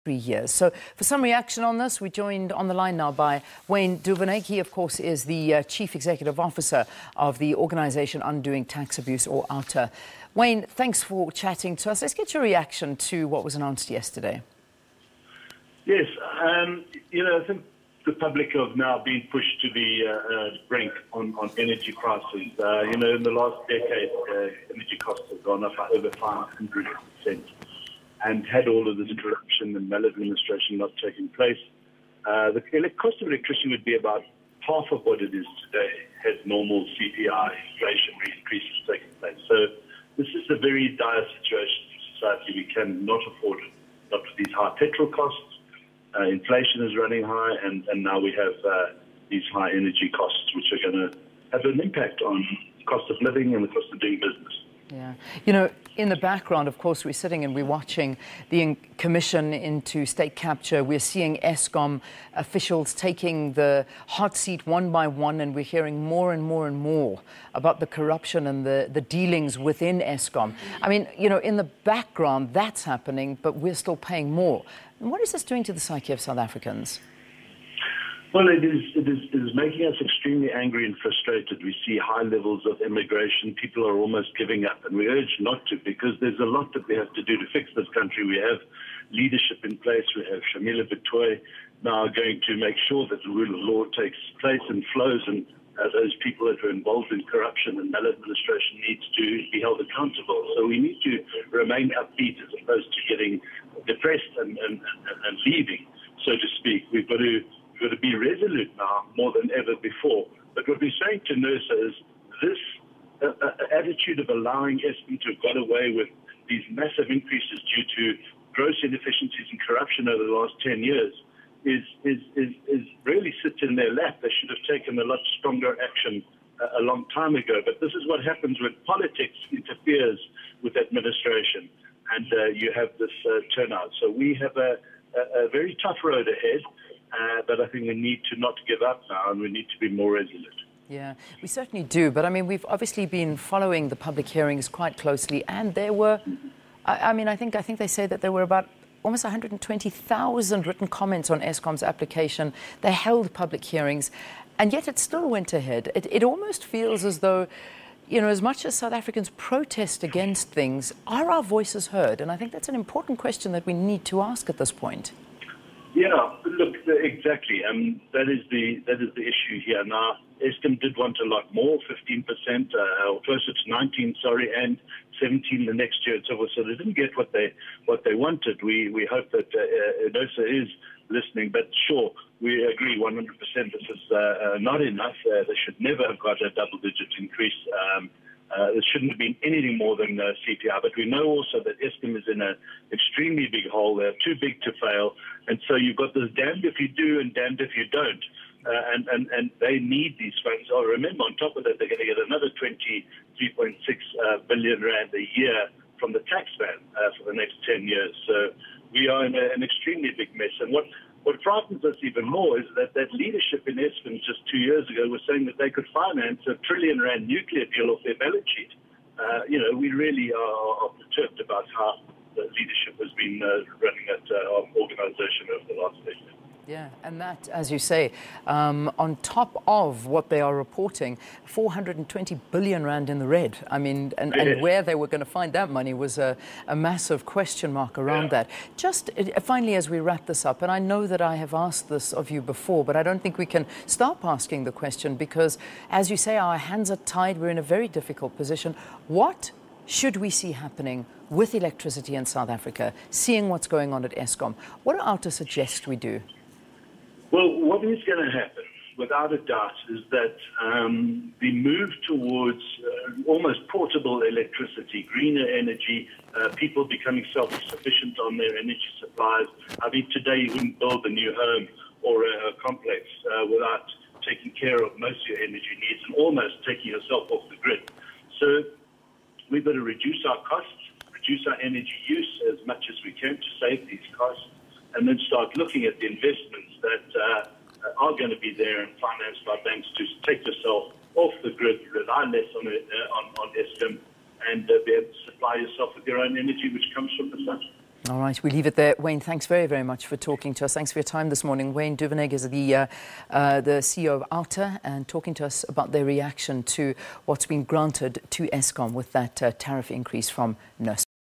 3 years. So for some reaction on this, we're joined on the line now by Wayne Duvenage. He, of course, is the Chief Executive Officer of the organisation Undoing Tax Abuse, or OUTA. Wayne, thanks for chatting to us. Let's get your reaction to what was announced yesterday. Yes, I think the public have now been pushed to the brink on energy prices. In the last decade, energy costs have gone up by over 500%. And had all of this corruption and maladministration not taken place, the cost of electricity would be about half of what it is today had normal CPI inflationary increases taken place. So this is a very dire situation for society. We cannot afford it, not with these high petrol costs. Inflation is running high, and now we have these high energy costs, which are going to have an impact on the cost of living and the cost of doing business. Yeah. In the background, of course, we're sitting and we're watching the commission into state capture. We're seeing Eskom officials taking the hot seat one by one, and we're hearing more and more and more about the corruption and the dealings within Eskom. I mean, in the background, that's happening, but we're still paying more. And what is this doing to the psyche of South Africans? Well, it is making us extremely angry and frustrated. We see high levels of immigration. People are almost giving up, and we urge not to, because there's a lot that we have to do to fix this country. We have leadership in place. We have Shamila Batoy now going to make sure that the rule of law takes place and flows, and those people that are involved in corruption and maladministration needs to be held accountable. So we need to remain upbeat as opposed to getting depressed and leaving, so to speak. We've got to be resolute now more than ever before. But what we're saying to NERSA is this attitude of allowing Eskom to have got away with these massive increases due to gross inefficiencies and corruption over the last 10 years is really sits in their lap. They should have taken a lot stronger action a long time ago. But this is what happens when politics interferes with administration, and you have this turnout. So we have a very tough road ahead. But I think we need to not give up now, and we need to be more resolute. Yeah, we certainly do. But I mean, we've obviously been following the public hearings quite closely, and there were, I think they say that there were about almost 120,000 written comments on Eskom's application. They held public hearings, and yet it still went ahead. It almost feels as though, as much as South Africans protest against things, are our voices heard? And I think that's an important question that we need to ask at this point. Yeah, look, exactly. That is the issue here. Now, Eskom did want a lot more, 15%, or closer to 19, and 17 the next year and so forth. So they didn't get what they wanted. We hope that NERSA is listening, but sure, we agree 100%. This is not enough. They should never have got a double-digit increase. There shouldn't have been anything more than CPI. But we know also that Eskom is in an extremely big hole. They're too big to fail. And so you've got this damned if you do and damned if you don't. And they need these funds. Oh, remember, on top of that, they're going to get another 23.6 billion rand a year from the tax ban for the next 10 years. So we are in an extremely big mess. And what frightens us even more is that leadership in Eskom just 2 years ago was saying that they could finance a R1 trillion nuclear deal off their balance sheet. We really are perturbed about how the leadership has been running that organisation over the last decade. Yeah, and that, as you say, on top of what they are reporting, 420 billion rand in the red. I mean, and where they were going to find that money was a massive question mark around that. Just finally, as we wrap this up, and I know that I have asked this of you before, but I don't think we can stop asking the question because, as you say, our hands are tied. We're in a very difficult position. What should we see happening with electricity in South Africa, seeing what's going on at Eskom? What do OUTA suggest we do? Well, what is going to happen, without a doubt, is that the move towards almost portable electricity, greener energy, people becoming self-sufficient on their energy supplies. I mean, today you wouldn't build a new home or a complex without taking care of most of your energy needs and almost taking yourself off the grid. So we've got to reduce our costs, reduce our energy use as much as we can to save these costs, and then start looking at the investments that are going to be there and financed by banks to take yourself off the grid, rely less on Eskom, and be able to supply yourself with your own energy, which comes from the sun. All right, we leave it there. Wayne, thanks very, very much for talking to us. Thanks for your time this morning. Wayne Duvenage is the CEO of OUTA and talking to us about their reaction to what's been granted to Eskom with that tariff increase from NERSA.